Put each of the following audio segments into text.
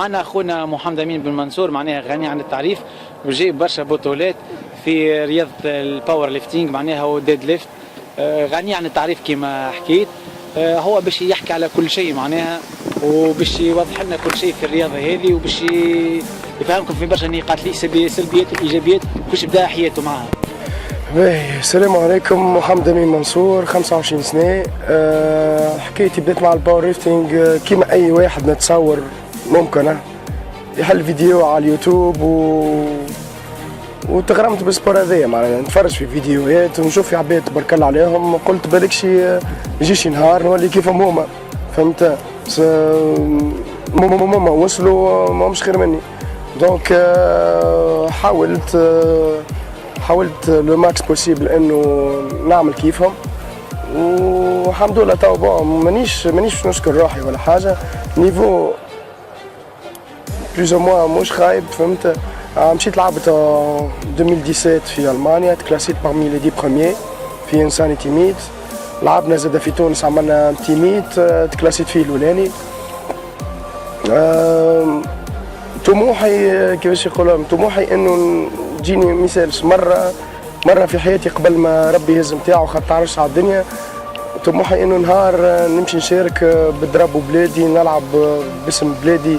معنا اخونا محمد امين بن منصور، معناها غني عن التعريف وجايب برشا بطولات في رياضه الباور ليفتينغ معناها وديد ليفت. غني عن التعريف كما حكيت. هو باش يحكي على كل شيء معناها، وباش يوضح لنا كل شيء في الرياضه هذه، وباش يفهمكم في برشا نقاط سلبيات وايجابيات كلش بدا حياته معها. السلام عليكم، محمد امين منصور 25 سنه. حكايتي بدات مع الباور ليفتينغ كيما اي واحد نتصور ممكن يحل فيديو على اليوتيوب وتغرمت بالسبور هذايا، معناها نتفرج في فيديوهات ونشوف في عباد تبارك الله عليهم، قلت بالكش يجيش نهار نولي كيفهم هما، فهمت؟ هما وصلوا ماهمش خير مني، دونك حاولت لو ماكس بوسيبل انه نعمل كيفهم، والحمد لله تو بون مانيش باش نشكر روحي ولا حاجه، نيفو بلوز او موان مش خايب، فهمت؟ مشيت لعبت 2017 في المانيا، تكلاسيت بارمي لي 10 بروميي في انسانيتي ميت. لعبنا زاد في تونس، عملنا تي ميت تكلاسيت فيه الاولاني. طموحي كيفاش يقولوا، طموحي انه تجيني مثال مره في حياتي قبل ما ربي يهز نتاعو خاطر تعرفش على الدنيا. طموحي انه نهار نمشي نشارك بالدرب وبلادي، نلعب باسم بلادي،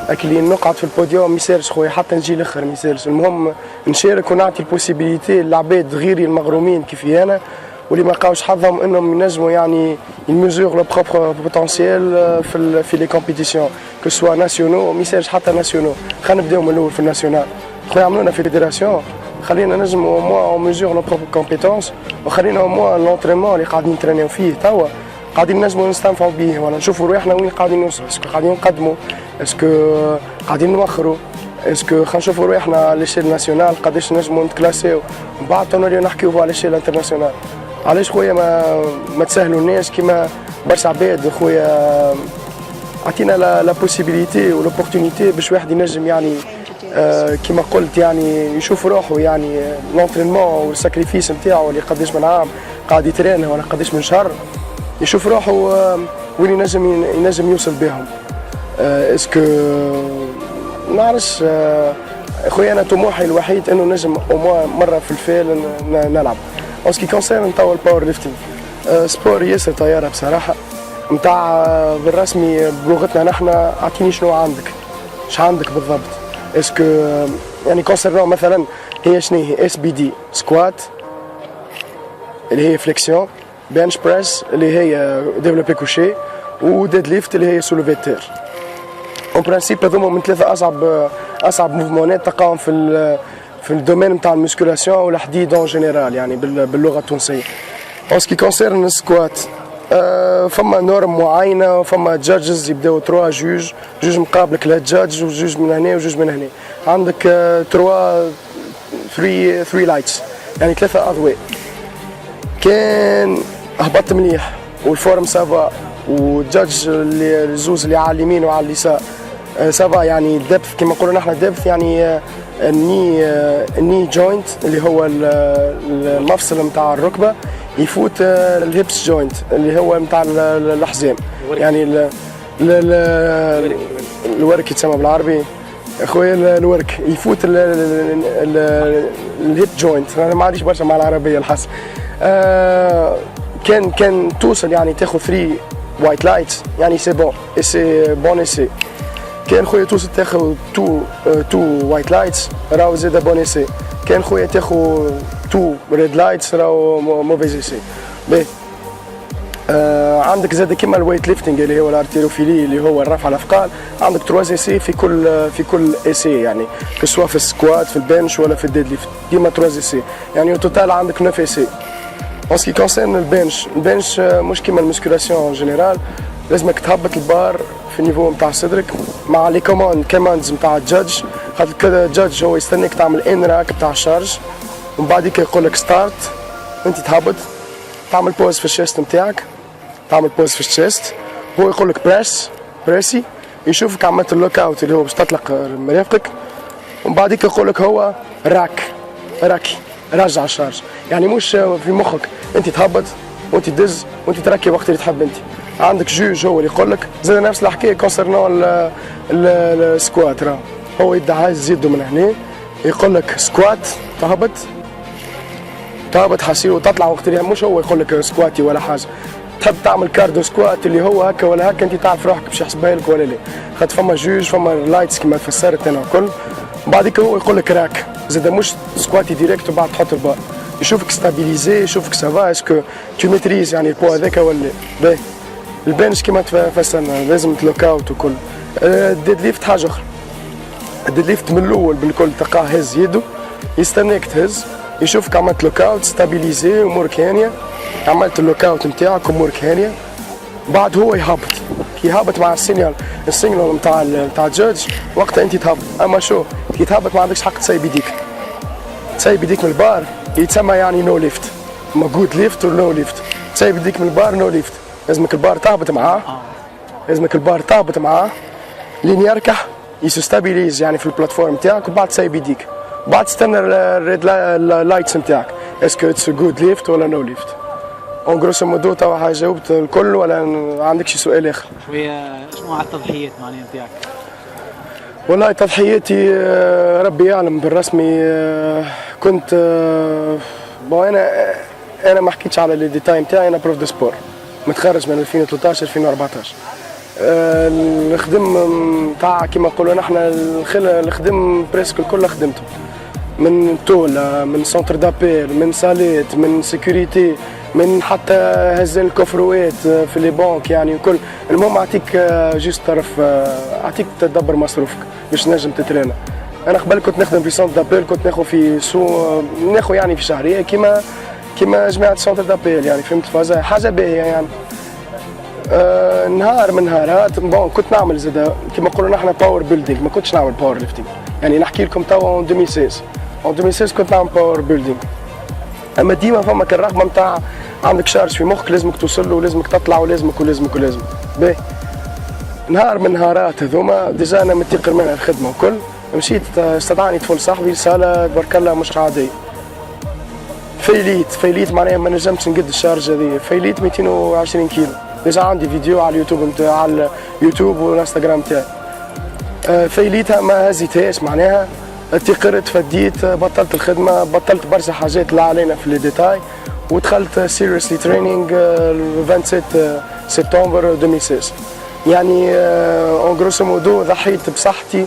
اكلين نقعد في البوديوم، ميسالش خويا حتى نجي الاخر ميسالش، المهم نشارك ونعطي البوسيبيليتي للعباد غيري المغرومين كيفي انا، واللي ما لقاوش حظهم انهم ينجموا يعني يميزور لو بروبر بوتونسيال في لي كومبيتيسيون كو سوا ناسيونو، ميسالش حتى ناسيونو. خلينا نبداو من الاول في الناسيونال، خويا عملونا في فيدراسيون، خلينا نجموا او موان اون ميزور لو بروبر كومبيتونس، وخلينا او موان لونترينمون اللي قاعدين نترينيو فيه توا قاعدين نجموا نستنفعوا به، ولا نشوفوا روحنا وين قاعدين نوصلوا، اسكو قاعدين نقدموا، اسكو قاعدين نوخروا، اسكو خلينا نشوفوا روحنا على ليشيل ناسيونال قداش نجموا نتكلاسيو، ومن بعد نوليو نحكيو على ليشيل انترناسيونال. علاش خويا ما تسهلوا الناس كيما برشا عباد خويا، عطينا لا بوسيبيليتي ولوبورتونيتي باش واحد ينجم يعني كيما قلت يعني يشوف روحه، يعني لونترينمون والساكريفيس نتاعو اللي قداش من عام قاعد يترين ولا قداش من شهر، يشوف روحه وين ينجم يوصل بهم. اسكو نعرفش خويا، انا طموحي الوحيد انه نجم او مره في الفيل نلعب. اون سكي كونسيرن توا الباور ليفتينغ سبور ياسر طياره بصراحه، نتاع بالرسمي بلغتنا نحن، اعطيني شنو عندك، اش عندك بالضبط، اسكو يعني كونسيرن مثلا هي شنو هي اس بي دي سكوات اللي هي فليكسيون، بنش بريس اللي هي ديفلوبي كوشي، وديد ليفت اللي هي سولوفي تير. اون برانسيب هذوما من ثلاثه اصعب موفمونات تلقاهم في الدومين نتاع المسكولاسيون والحديد اون جينيرال، يعني باللغه التونسيه. اون سكي كونسيرن السكوات فما نورم معينه، فما جادجز يبداو 3 جوج مقابلك، لا جادج وجوج من هنا وجوج من هنا، عندك 3 لايتس يعني 3 اضواء. كان هبطت مليح والفورم سافا، والجادج اللي الزوز اللي على اليمين وعلى اليسار سافا، يعني الدبث كما نقولوا نحن الدبث يعني الني جوينت اللي هو المفصل نتاع الركبه يفوت الهيبس جوينت اللي هو نتاع الحزام، يعني الورك يتسمى بالعربي اخويا، الورك يفوت الهيب جوينت. انا ما عنديش برشا مع العربيه الحس. كان توصل يعني تاخذ 3 وايت لايتس، يعني سي بون سي بون اسي. كان خويا توصل تاخذ 2 وايت لايتس راهو زاد بون اسي. كان خويا تاخذ 2 ريد لايتس راهو موفيز اسي. باهي عندك زاد كيما الويت ليفتنج اللي هو الارتيروفيلي اللي هو الرفع الاثقال، عندك 3 اسي في كل اسي، يعني سواء في السكوات في البنش ولا في الديد ليفت، ديما 3 اسي، يعني توتال عندك 9 اسي. En ce qui concerne البنش مش كيما المسكولاسيون ان جينيرال، لازمك تهبط البار في النيفو نتاع صدرك مع لي كوماندز نتاع الجادج، خاطر كذا الجادج هو يستنيك تعمل ان راك نتاع الشارج، ومن بعد يقول لك ستارت، انت تهبط تعمل بوز في الشيست نتاعك، هو يقول لك بريسي، يشوفك عملت اللوك اوت اللي هو باش تطلق مرافقك، ومن بعد يقول لك هو راكي رجع الشارج، يعني مش في مخك انت تهبط وانت تدز وانت تركي وقت اللي تحب انت، عندك جوج هو اللي يقول لك. زاد نفس الحكايه كونسيرنون السكوات، هو يبدا عايز يزيدوا من هنا يقول لك سكوات تهبط حسيو تطلع وقت اللي مش هو يقول لك سكواتي ولا حاجه. تحب تعمل كاردو سكوات اللي هو هكا ولا هكا، انت تعرف روحك باش يحسبها لك ولا لا. خاطر فما جوج فما لايتس كما فسرت انا الكل. بعديك هو يقول لك راك زاد مش سكواتي ديريكت وبعد تحط البار، يشوفك ستابيليزي، يشوفك سافا اسكو تو ميتريز يعني البوا هذاك ولا لا. باهي البنش كما فسرنا لازم تلوك اوت وكل. الديد ليفت حاجه اخرى، الديد ليفت من الاول بالكل تلقاه هز يده يستناك تهز، يشوفك عملت لوك اوت ستابيليزي امورك هانيه، عملت اللوك اوت نتاعك امورك هانيه. بعد هو يهبط، كي يهبط مع السينيال نتاع الجادج وقتها انت تهبط. اما شو كي تهبط ما عندكش حق تسيب يديك من البار، يتسمى يعني نو ليفت. اما جود ليفت ولا نو ليفت. تسيب يديك من البار نو ليفت، لازمك البار تهبط معاه لين يركح يستابيليز يعني في البلاتفورم نتاعك، وبعد تسيب يديك. بعد تستنى الريد لايتس نتاعك اسكو اتس جود ليفت ولا نو ليفت. اون جروسو مودو توا جاوبت الكل ولا عندك شي سؤال اخر؟ شويه شنو على التضحيات معناها نتاعك؟ والله تضحياتي ربي يعلم بالرسمي. كنت انا ما حكيتش على لي ديتاي نتاعي، انا بروف دو سبور متخرج من 2013 2014. الخدم تاع كيما نقولوا نحن الخدم بريسك الكل خدمته، من طول من سونتر دابيل من صالات من سيكوريتي من حتى هزين الكفروات في لي بانك يعني الكل. المهم اعطيك جوست طرف اعطيك تدبر مصروفك باش نجم تترينا. انا قبل كنت نخدم في سونتر دابيل، كنت ناخذ في ناخذ يعني في شهريه كيما جماعه سونتر دابيل يعني فهمت فازا حاجه باهيه يعني. نهار من نهارات كنت نعمل زاد كيما نقولوا نحن باور بيلدينغ، ما كنتش نعمل باور ليفتينغ يعني. نحكي لكم توا 2016 كنت نعمل باور بيلدينغ. اما ديما فما كان الرغبه نتاع عندك شارج في مخك لازمك توصل له ولازمك تطلع ولازمك باهي. نهار من نهارات هذوما ديجا انا متيقر منها الخدمه وكل، مشيت استدعاني طفل صاحبي صاله تبارك الله مش عاديه. فيليت معناها ما نجمتش نقد الشارج هذه، فيليت 220 كيلو. ديجا عندي فيديو على اليوتيوب والانستغرام تاعي. فيليتها ما هزيتهاش معناها، تيقرت فديت بطلت الخدمه، بطلت برشا حاجات لا علينا في لي ديتاي، ودخلت سيريسلي تريننج 27 سبتمبر 2016 يعني. اون جروسو مودو ضحيت بصحتي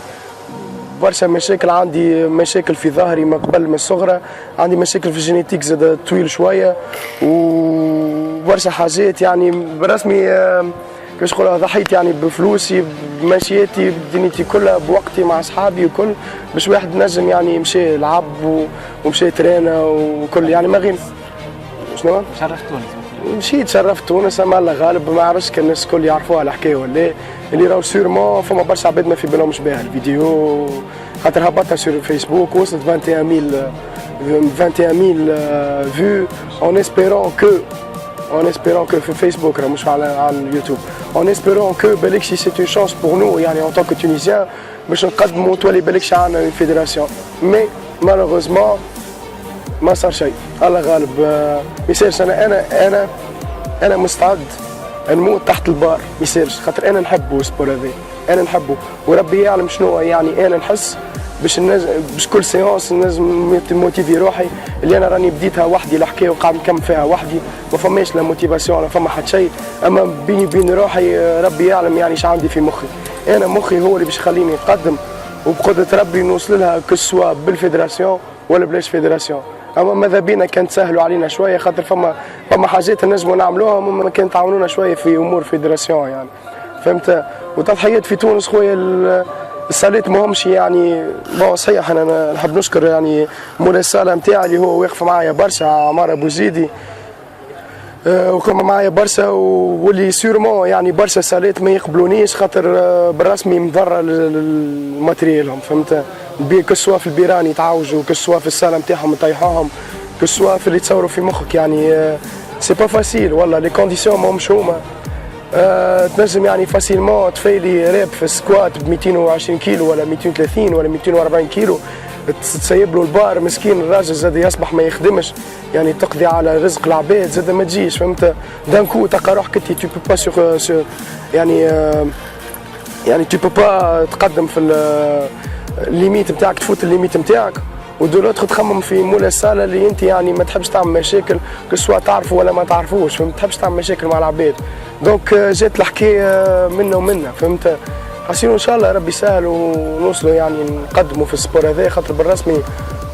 برشا مشاكل، عندي مشاكل في ظهري من قبل من الصغرى، عندي مشاكل في الجينيتيك زاد طويل شويه وبرشا حاجات يعني برسمي. كيفاش نقولها ضحيت يعني بفلوسي بمشياتي بدنيتي كلها بوقتي مع اصحابي وكل باش واحد نجم يعني يمشي يلعب ومشي ترينا وكل يعني ما غير شنو شرفت تونس. مشيت شرفت تونس اما الله غالب ما عرفتش كان الناس الكل يعرفوها الحكايه ولا اللي راهو سيرمون فما برشا عباد ما في بالهمش بها الفيديو خاطر هبطها سور فيسبوك وصلت 21000 فيو اون espérant que في فيسبوك راه مش على اليوتيوب en espérant que بالك شي سي اون شانس بور نو يعني en tant que Tunisien باش نقدموا تولي بالك شي عندنا اون فيدراسيون مي مالوغوزمون ما صار شيء الله غالب. ما يصيرش انا مستعد نموت تحت البار ما يصيرش خاطر انا نحبه السبور هذا انا نحبه وربي يعلم شنو يعني انا نحس باش كل سيونس لازم موتيفي روحي اللي انا راني بديتها وحدي الحكايه وقاعد نكمل فيها وحدي ما فماش لا موتيفاسيون ولا فما حتى شيء اما بيني وبين روحي ربي يعلم يعني ايش عندي في مخي. انا مخي هو اللي باش يخليني نقدم وبقدره ربي نوصل لها كسوا بالفيدراسيون ولا بلاش فيدراسيون. اما ماذا بينا كان تسهلوا علينا شويه خاطر فما حاجات نجموا نعملوها ما كان تعاونونا شويه في امور فيدراسيون يعني فهمت. وتضحيات في تونس خويا الصالات ماهمش يعني بون صحيح انا نحب نشكر يعني مولاي الصاله نتاعي اللي هو واقف معايا برشا عمار ابو زيدي وكما معايا برشا واللي سيرمون يعني برشا صالات ما يقبلونيش خاطر بالرسمي مضره للماتريالهم فهمت. كسوا في البيران يتعوجوا كسوا في الصاله نتاعهم يطيحوهم كسوا في اللي تصوروا في مخك يعني سي با فاسيل والله لي كونديسيون ماهمش هما. تنجم يعني فاسيلمون تفيلي راب في السكوات ب 220 كيلو ولا 230 ولا 240 كيلو تسيب له البار مسكين الراجل زاد يصبح ما يخدمش يعني تقضي على رزق العباد زاد ما تجيش فهمت دانكو تلقى روحك انت تو با يعني يعني تو با تقدم في الليميت نتاعك تفوت الليميت نتاعك ودولات تخمم في مولا السالة اللي انت يعني ما تحبش تعمل مشاكل كسوا تعرفوا ولا ما تعرفوش فما تحبش تعمل مشاكل مع العباد دونك جات الحكايه منا ومنا فهمت حاسين ان شاء الله ربي يسهل ونوصلوا يعني نقدموا في السبور هذا خاطر بالرسمي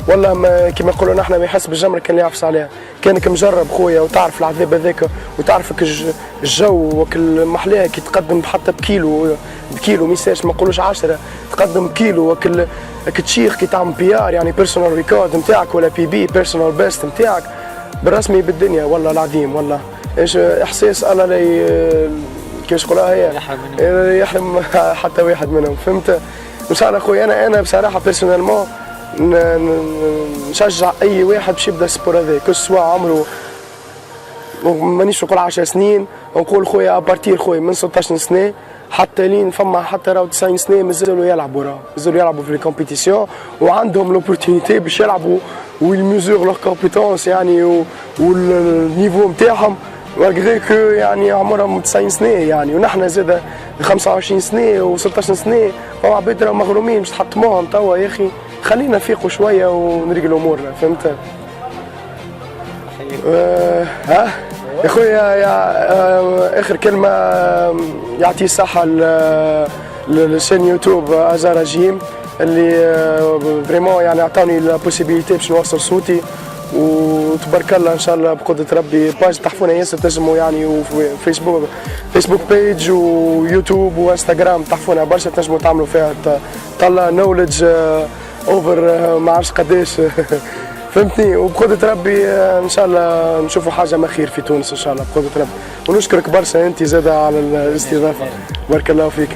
والله ما كيما نقولوا نحن ما يحس بالجمر كان يعفس عليها كانك مجرب خويا وتعرف العذاب هذاك وتعرفك الجو وكل محلاه كي تقدم حتى بكيلو ميساج ما نقولوش 10 تقدم بكيلو وكل تشيخ كي تعمل بي ار يعني بيرسونال ريكورد نتاعك ولا بي بي بيرسونال بيست نتاعك بالرسمي بالدنيا والله العظيم والله ايش احساس الله لا كيفاش نقولها هي يحرم حتى واحد منهم فهمت ان شاء الله خويا انا بصراحه بيرسونيلمون نشجع اي واحد باش يبدا السبور هذا كو سوا عمره مانيش نقول 10 سنين نقول خويا ابارتير خويا من 16 سنه حتى لين فما حتى راهو 90 سنه مازالوا يلعبوا في الكومبيتيسيون وعندهم لوبورتينيتي باش يلعبوا ويميزور لور كومبيتونس يعني والنيفو نتاعهم مالغري كو يعني عمرهم 90 سنه يعني ونحن زاد 25 سنه و16 سنه فما عباد راهم مغرومين باش تحطموهم توا يا اخي خلينا نفيقوا شويه ونريقلوا امورنا فهمت ها يا خويا يا اخر كلمه يعطي الصحه للشين يوتيوب ازارا جيم اللي فريمون يعني عطاني البوسيبيليتي باش نوصل صوتي وتبارك الله ان شاء الله بقدره ربي باج تحفونا ياسر تنجموا يعني وفيسبوك بيج ويوتيوب وانستغرام تحفونا برشا تنجموا تعملوا فيها طلع نولج اوفر ما عرفش قداش فهمتني وبقدره ربي ان شاء الله نشوفوا حاجه ما خير في تونس ان شاء الله بقدره ربي ونشكرك برشا انت زاده على الاستضافه بارك الله فيك.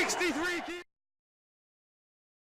63 kilos.